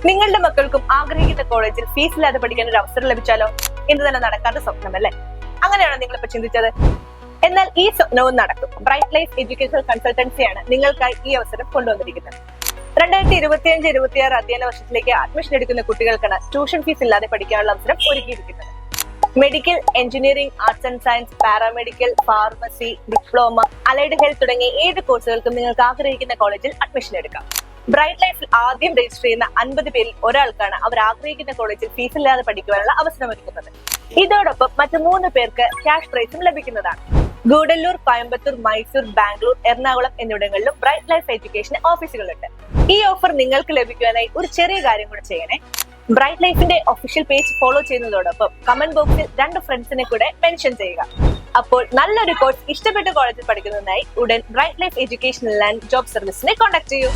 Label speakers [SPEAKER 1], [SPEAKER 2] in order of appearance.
[SPEAKER 1] നിങ്ങളുടെ മക്കൾക്കും ആഗ്രഹിക്കുന്ന കോളേജിൽ ഫീസ് ഇല്ലാതെ പഠിക്കാൻ ഒരു അവസരം ലഭിച്ചാലോ? എന്ന് തന്നെ നടക്കാത്ത സ്വപ്നമല്ലേ? അങ്ങനെയാണോ നിങ്ങളിപ്പോ ചിന്തിച്ചത്? എന്നാൽ ഈ സ്വപ്നവും നടക്കും. ബ്രൈറ്റ് ലൈഫ് എഡ്യൂക്കേഷണൽ കൺസൾട്ടൻസിയാണ് നിങ്ങൾക്കായി ഈ അവസരം കൊണ്ടുവന്നിരിക്കുന്നത്. 2025-26 അധ്യയന വർഷത്തിലേക്ക് അഡ്മിഷൻ എടുക്കുന്ന കുട്ടികൾക്കാണ് ട്യൂഷൻ ഫീസ് ഇല്ലാതെ പഠിക്കാനുള്ള അവസരം ഒരുക്കിയിരിക്കുന്നത്. Medical, engineering, arts and science, paramedical, pharmacy, diploma, allied health തുടങ്ങിയ ഏത് കോഴ്സുകൾക്കും നിങ്ങൾക്ക് ആഗ്രഹിക്കുന്ന കോളേജിൽ അഡ്മിഷൻ എടുക്കാം. ബ്രൈറ്റ് ലൈഫിൽ ആദ്യം രജിസ്റ്റർ ചെയ്യുന്ന 50 പേരിൽ ഒരാൾക്കാണ് അവർ ആഗ്രഹിക്കുന്ന കോളേജിൽ ഫീസ് ഇല്ലാതെ പഠിക്കുവാനുള്ള അവസരം ഒരുക്കുന്നത്. ഇതോടൊപ്പം മറ്റു 3 പേർക്ക് ക്യാഷ് പ്രൈസും ലഭിക്കുന്നതാണ്. ഗൂഡല്ലൂർ, കോയമ്പത്തൂർ, മൈസൂർ, ബാംഗ്ലൂർ, എറണാകുളം എന്നിവിടങ്ങളിലും ബ്രൈറ്റ് ലൈഫ് എഡ്യൂക്കേഷൻ ഓഫീസുകളുണ്ട്. ഈ ഓഫർ നിങ്ങൾക്ക് ലഭിക്കുവാനായി ഒരു ചെറിയ കാര്യം കൂടെ ചെയ്യണേ. ബ്രൈറ്റ് ലൈഫിന്റെ ഒഫീഷ്യൽ പേജ് ഫോളോ ചെയ്യുന്നതോടൊപ്പം കമന്റ് ബോക്സിൽ 2 ഫ്രണ്ട്സിനെ കൂടെ മെൻഷൻ ചെയ്യുക. അപ്പോൾ നല്ലൊരു കോഴ്സ് ഇഷ്ടപ്പെട്ട കോളേജിൽ പഠിക്കുന്നതിനായി ഉടൻ Bright Life educational and job സർവീസിനെ കോൺടാക്ട് ചെയ്യൂ.